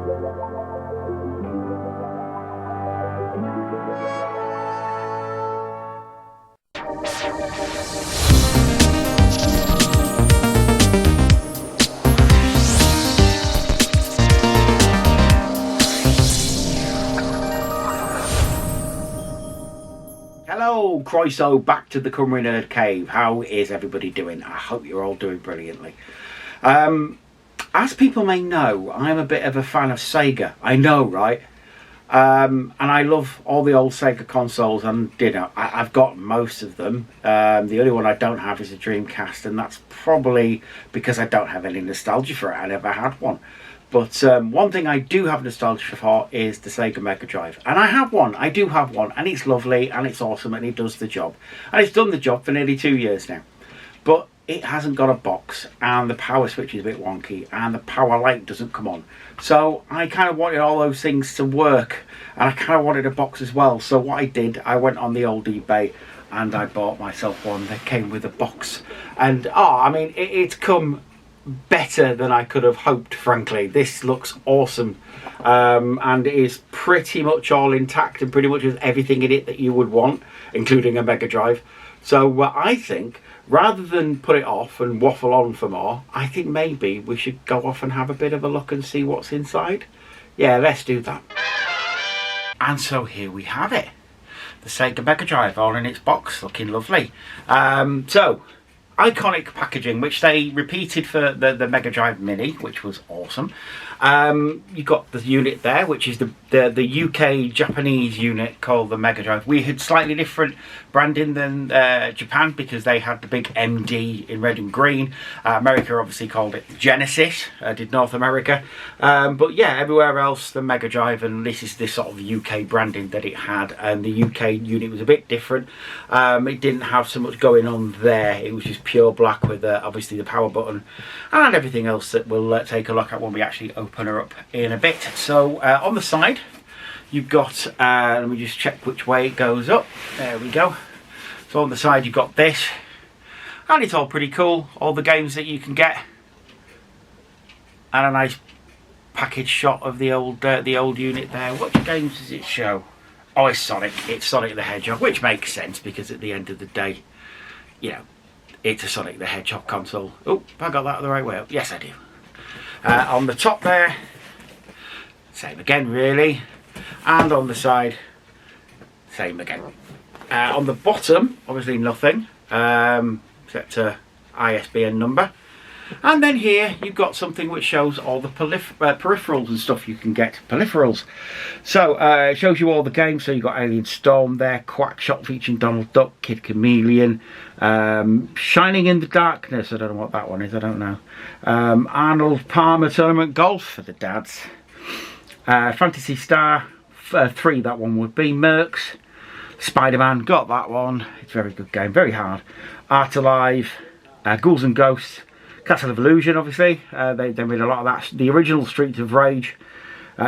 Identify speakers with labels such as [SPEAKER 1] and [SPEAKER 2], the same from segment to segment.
[SPEAKER 1] Hello, Croiso, back to the Cymru Nerd Cave. How is everybody doing? I hope you're all doing brilliantly. As people may know, I'm a bit of a fan of Sega. I know, right? And I love all the old Sega consoles, and you know, I've got most of them. The only one I don't have is a Dreamcast, and that's probably because I don't have any nostalgia for it. I never had one. But one thing I do have nostalgia for is the Sega Mega Drive. And I have one, I do have one, and it's lovely, and it's awesome, and it does the job. And it's done the job for nearly 2 years now. But it hasn't got a box, and the power switch is a bit wonky, and the power light doesn't come on. So I kind of wanted all those things to work, and I kind of wanted a box as well. So what I did, I went on the old eBay, and I bought myself one that came with a box. And, I mean, it's come better than I could have hoped, frankly. This looks awesome, and it is pretty much all intact and pretty much has everything in it that you would want, including a Mega Drive. So I think rather than put it off and waffle on for more, I think maybe we should go off and have a bit of a look and see what's inside. Yeah, let's do that. And so here we have it, the Sega Mega Drive, all in its box, looking lovely. So iconic packaging, which they repeated for the Mega Drive Mini, which was awesome. You've got the unit there, which is the UK Japanese unit called the Mega Drive. We had slightly different branding than Japan, because they had the big MD in red and green. America obviously called it Genesis, did North America. But yeah, everywhere else the Mega Drive, and this is this sort of UK branding that it had, and the UK unit was a bit different. It didn't have so much going on there. It was just pure black with obviously the power button and everything else that we'll take a look at when we actually open her up in a bit. So on the side you've got, let me just check which way it goes up. There we go. So on the side you've got this, and it's all pretty cool, all the games that you can get, and a nice package shot of the old unit there. What games does it show? Oh, it's Sonic the Hedgehog, which makes sense because at the end of the day, you know, it's a Sonic the Hedgehog console. Oh, have I got that the right way up? Yes, I do. On the top there, same again really, and on the side, same again. On the bottom, obviously nothing, except a ISBN number. And then here you've got something which shows all the peripherals and stuff you can get. Peripherals. So it shows you all the games. So you've got Alien Storm there, Quackshot featuring Donald Duck, Kid Chameleon, Shining in the Darkness. I don't know what that one is. I don't know. Arnold Palmer Tournament Golf for the dads. Fantasy Star 3, that one would be. Mercs. Spider-Man, got that one. It's a very good game, very hard. Art Alive, Ghouls and Ghosts. Castle of Illusion, obviously. They made a lot of that. The original Streets of Rage.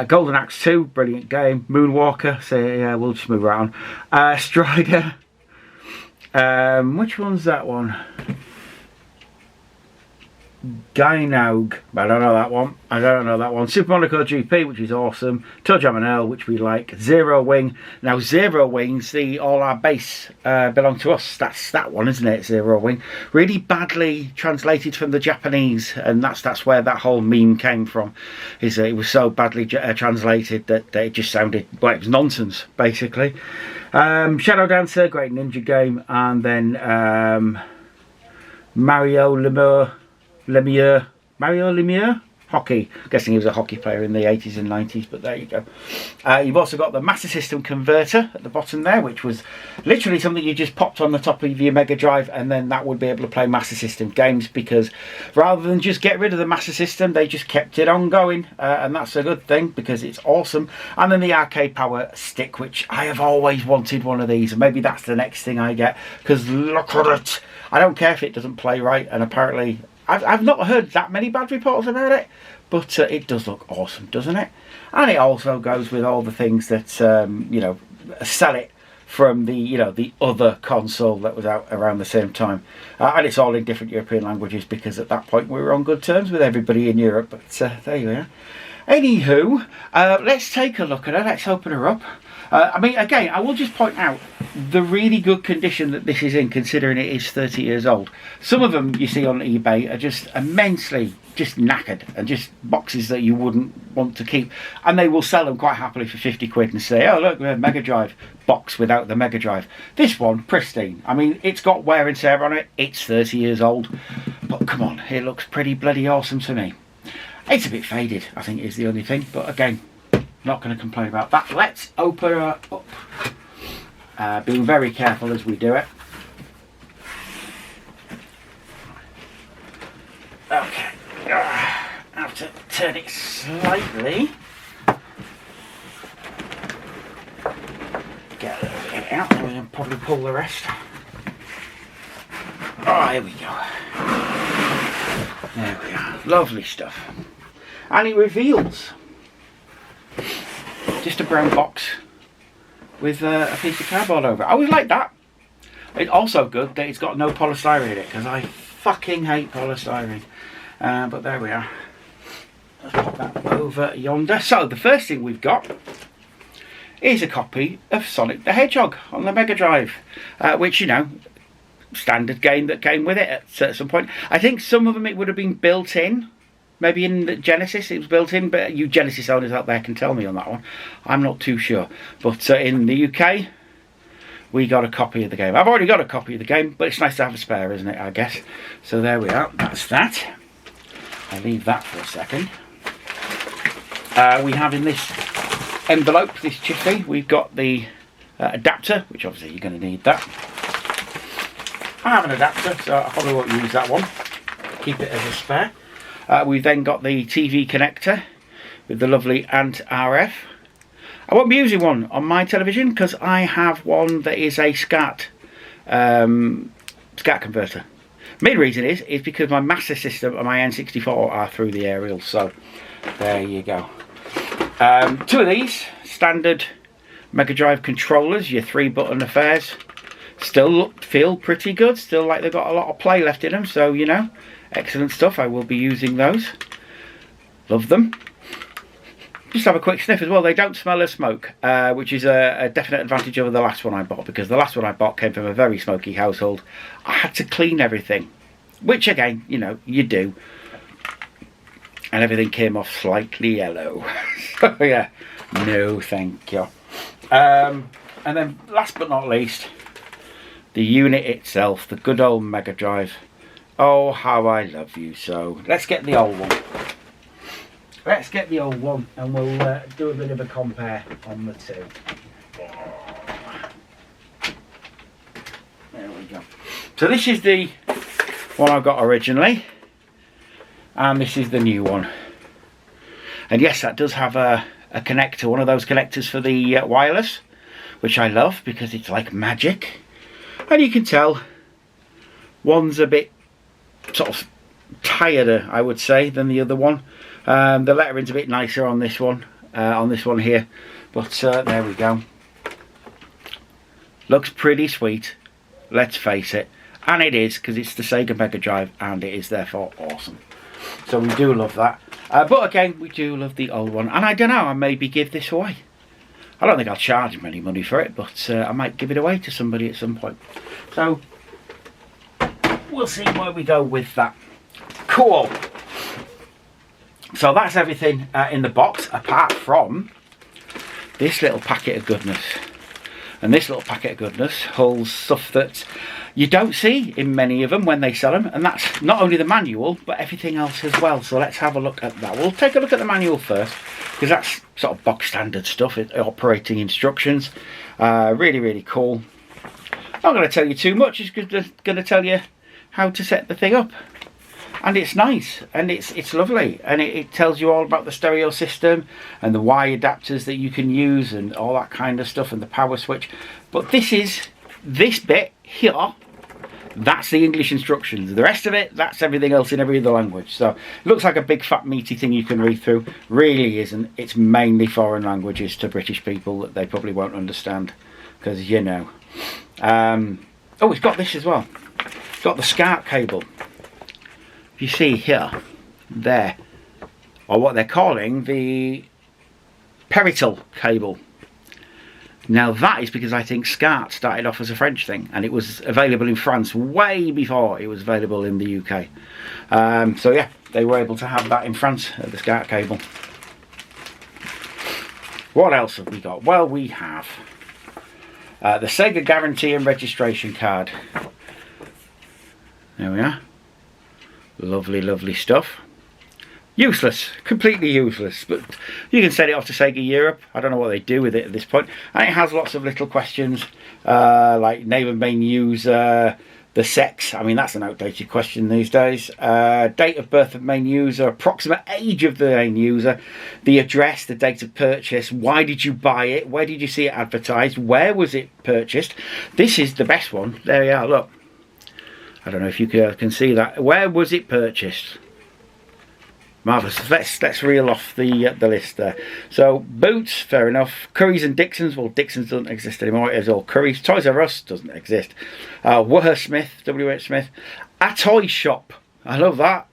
[SPEAKER 1] Golden Axe 2, brilliant game. Moonwalker, so yeah, we'll just move around. Strider. Which one's that one? Gynaug, I don't know that one. Super Monaco GP, which is awesome. Toe Jam and Earl, which we like. Zero Wing. Now Zero Wings, all our base belong to us. That's that one, isn't it? Zero Wing. Really badly translated from the Japanese, and that's where that whole meme came from. Is it was so badly translated that it just sounded, well, it was nonsense basically. Shadow Dancer, great ninja game, and then Mario Lemieux, hockey. I'm guessing he was a hockey player in the 80s and 90s, but there you go. You've also got the Master System converter at the bottom there, which was literally something you just popped on the top of your Mega Drive, and then that would be able to play Master System games, because rather than just get rid of the Master System, they just kept it on going, and that's a good thing because it's awesome. And then the Arcade Power Stick, which I have always wanted one of these, and maybe that's the next thing I get, because look at it. I don't care if it doesn't play right, and apparently I've not heard that many bad reports about it, but it does look awesome, doesn't it? And it also goes with all the things that you know, sell it from the other console that was out around the same time, and it's all in different European languages, because at that point we were on good terms with everybody in Europe. But there you are. Anywho, let's take a look at her. Let's open her up. I mean, again, I will just point out the really good condition that this is in, considering it is 30 years old. Some of them you see on eBay are just immensely just knackered and just boxes that you wouldn't want to keep, and they will sell them quite happily for 50 quid and say, oh look, a Mega Drive box without the Mega Drive. This one, pristine. I mean, it's got wear and tear on it, it's 30 years old, but come on, it looks pretty bloody awesome to me. It's a bit faded, I think, is the only thing, but again, not going to complain about that. Let's open her up, being very careful as we do it. Okay, I have to turn it slightly. Get a little bit out, and we can probably pull the rest. Oh, here we go. There we are. Lovely stuff. And it reveals just a brown box with a piece of cardboard over it. I always like that. It's also good that it's got no polystyrene in it, because I fucking hate polystyrene. But there we are. Let's pop that over yonder. So the first thing we've got is a copy of Sonic the Hedgehog on the Mega Drive, which, you know, standard game that came with it at some point. I think some of them it would have been built in. Maybe in the Genesis it was built in, but you Genesis owners out there can tell me on that one. I'm not too sure. But in the UK, we got a copy of the game. I've already got a copy of the game, but it's nice to have a spare, isn't it, I guess. So there we are. That's that. I'll leave that for a second. We have in this envelope, this chiffy, we've got the adapter, which obviously you're going to need that. I have an adapter, so I probably won't use that one. Keep it as a spare. We've then got the TV connector with the lovely Ant RF. I won't be using one on my television because I have one that is a SCART converter. Main reason is because my Master System and my N64 are through the aerial, so there you go. Two of these standard Mega Drive controllers, your 3-button affairs. Still feel pretty good, still like they've got a lot of play left in them, so you know, excellent stuff. I will be using those. Love them. Just have a quick sniff as well. They don't smell of smoke, which is a definite advantage over the last one I bought, because the last one I bought came from a very smoky household. I had to clean everything, which again, you know, you do, and everything came off slightly yellow. So yeah, no thank you. And then last but not least, the unit itself, the good old Mega Drive. Oh, how I love you so. Let's get the old one. Let's get the old one and we'll do a bit of a compare on the two. There we go. So this is the one I got originally, and this is the new one. And yes, that does have a connector, one of those connectors for the wireless, which I love because it's like magic. And you can tell one's a bit sort of tireder, I would say, than the other one. The lettering's a bit nicer on this one here, but there we go. Looks pretty sweet, let's face it, and it is, because it's the Sega Mega Drive and it is therefore awesome. So we do love that, but again, we do love the old one, and I don't know, I maybe give this away. I don't think I'll charge him any money for it, but I might give it away to somebody at some point. So we'll see where we go with that. Cool. So that's everything in the box, apart from this little packet of goodness. And this little packet of goodness holds stuff that you don't see in many of them when they sell them. And that's not only the manual, but everything else as well. So let's have a look at that. We'll take a look at the manual first, because that's sort of box standard stuff, operating instructions. Really, really cool. I'm not going to tell you too much, it's going to tell you how to set the thing up. And it's nice, and it's lovely, and it tells you all about the stereo system and the Y adapters that you can use and all that kind of stuff, and the power switch. But this bit here, that's the English instructions. The rest of it, that's everything else in every other language. So it looks like a big fat meaty thing you can read through. Really isn't. It's mainly foreign languages to British people that they probably won't understand, because you know. Oh, it's got this as well. It's got the SCART cable. You see here, there, or what they're calling the perital cable. Now that is because I think SCART started off as a French thing, and it was available in France way before it was available in the UK. So yeah, they were able to have that in France, the SCART cable. What else have we got? Well, we have the Sega guarantee and registration card. There we are. Lovely, lovely stuff. Useless, completely useless, but you can send it off to Sega Europe. I don't know what they do with it at this point. And it has lots of little questions, like name of main user, the sex. I mean, that's an outdated question these days. Date of birth of main user, approximate age of the main user, the address, the date of purchase, why did you buy it, where did you see it advertised, where was it purchased. This is the best one. There you are, look. I don't know if you can see that. Where was it purchased? Marvellous. Let's reel off the list there. So Boots, fair enough. Currys and Dixons. Well, Dixons doesn't exist anymore. It is all Currys. Toys R Us doesn't exist. WH Smith, WH Smith. A toy shop. I love that.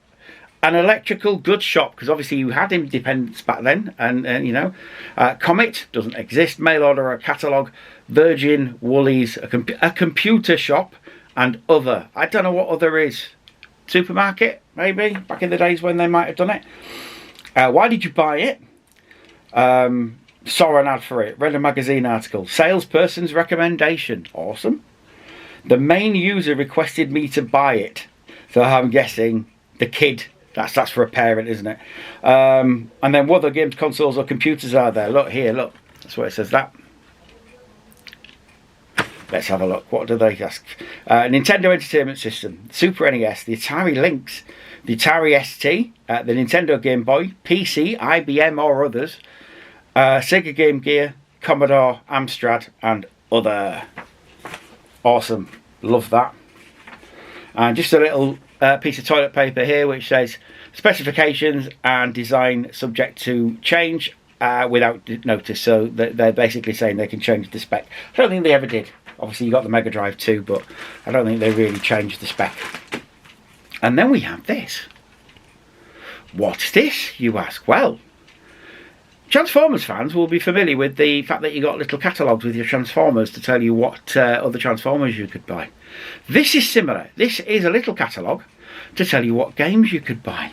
[SPEAKER 1] An electrical goods shop, because obviously you had independents back then, and you know. Comet doesn't exist. Mail order or catalogue. Virgin, Woolies, a computer shop, and other. I don't know what other is. Supermarket, maybe, back in the days when they might have done it. Why did you buy it? Saw an ad for it, read a magazine article. Salesperson's recommendation, awesome. The main user requested me to buy it, so I'm guessing the kid. That's for a parent, isn't it? And then what other games, consoles or computers are there? Look here, look, that's where it says that. Let's have a look. What do they ask? Nintendo Entertainment System, Super NES, the Atari Lynx, the Atari ST, the Nintendo Game Boy, PC, IBM or others, Sega Game Gear, Commodore, Amstrad and other. Awesome. Love that. And just a little piece of toilet paper here which says specifications and design subject to change without notice. So they're basically saying they can change the spec. I don't think they ever did. Obviously you got the Mega Drive too, but I don't think they really changed the spec. And then we have this. What's this, you ask? Well, Transformers fans will be familiar with the fact that you got little catalogues with your Transformers to tell you what other Transformers you could buy. This is similar. This is a little catalogue to tell you what games you could buy.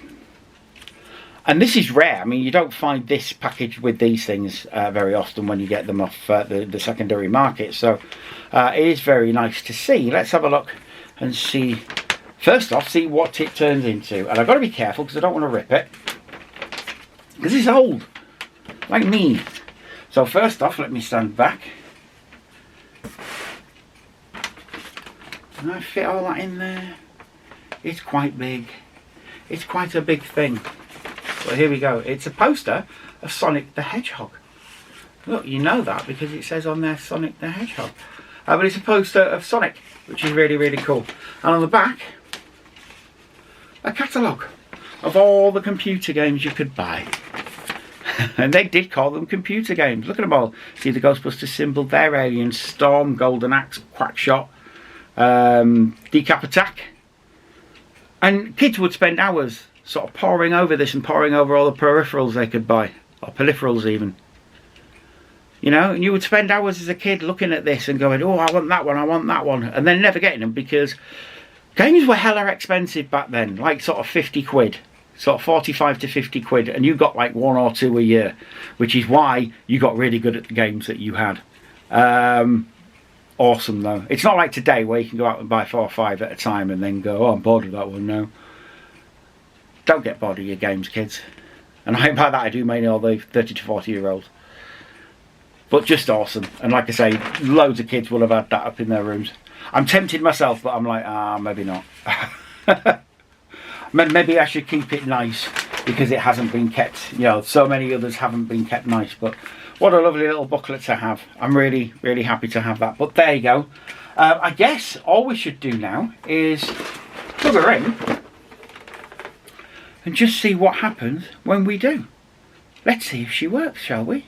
[SPEAKER 1] And this is rare. I mean, you don't find this packaged with these things very often when you get them off the secondary market. So it is very nice to see. Let's have a look and see. First off, see what it turns into. And I've got to be careful because I don't want to rip it, because it's old, like me. So first off, let me stand back. Can I fit all that in there? It's quite big. It's quite a big thing. Well, here we go. It's a poster of Sonic the Hedgehog. Look, you know that because it says on there Sonic the Hedgehog. But it's a poster of Sonic, which is really, really cool. And on the back, a catalogue of all the computer games you could buy. And they did call them computer games. Look at them all. See the Ghostbusters symbol there, Alien Storm, Golden Axe, Quackshot, Decap Attack. And kids would spend hours sort of poring over this and poring over all the peripherals they could buy, or peripherals even. You know, and you would spend hours as a kid looking at this and going, oh, I want that one, I want that one, and then never getting them because games were hella expensive back then, like sort of 50 quid, sort of 45 to 50 quid, and you got like one or two a year, which is why you got really good at the games that you had. Awesome though. It's not like today where you can go out and buy 4 or 5 at a time and then go, oh, I'm bored of that one now. Don't get bored of your games, kids. And by that I do mean all the 30 to 40 year olds. But just awesome. And like I say, loads of kids will have had that up in their rooms. I'm tempted myself, but I'm like, maybe not. Maybe I should keep it nice because it hasn't been kept. You know, so many others haven't been kept nice. But what a lovely little booklet to have. I'm really, really happy to have that. But there you go. I guess all we should do now is plug her in and just see what happens when we do. Let's see if she works, shall we?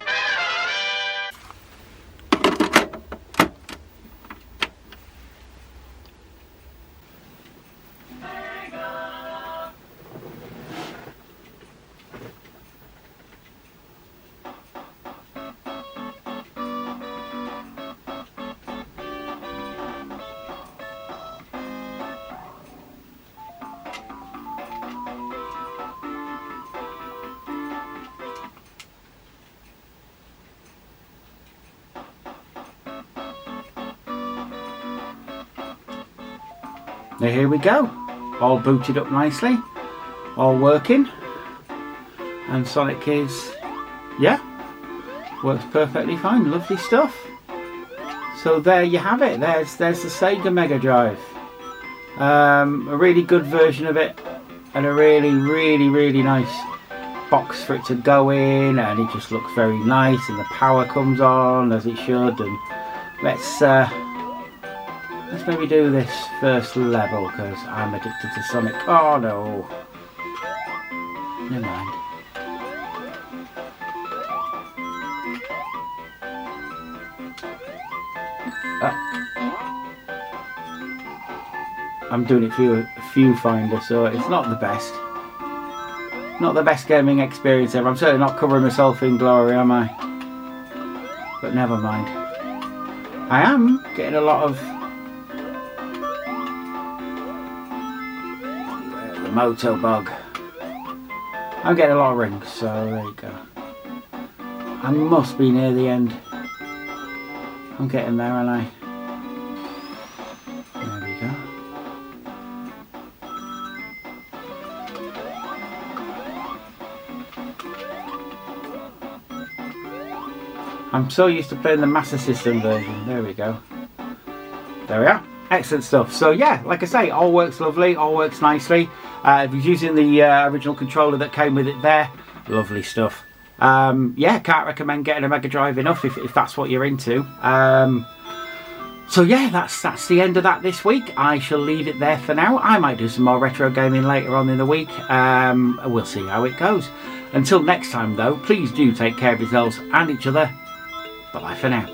[SPEAKER 1] here we go, all booted up nicely, all working, and Sonic is, yeah, works perfectly fine. Lovely stuff. So there you have it. There's the Sega Mega Drive. A really good version of it, and a really nice box for it to go in, and it just looks very nice, and the power comes on as it should. And let's maybe do this first level because I'm addicted to Sonic. Oh no, never mind. I'm doing it through a viewfinder, so it's not the best. Not the best gaming experience ever. I'm certainly not covering myself in glory, am I? But never mind. I am getting a lot of the moto bug. I'm getting a lot of rings, so there you go. I must be near the end. I'm getting there, aren't I? There we go. I'm so used to playing the Master System version. There we go. There we are. Excellent stuff. So yeah, like I say, all works lovely, all works nicely. Using the original controller that came with it there. Lovely stuff. Yeah, can't recommend getting a Mega Drive enough if that's what you're into. So yeah, that's the end of that this week. I shall leave it there for now. I might do some more retro gaming later on in the week. We'll see how it goes. Until next time though, please do take care of yourselves and each other. Bye for now.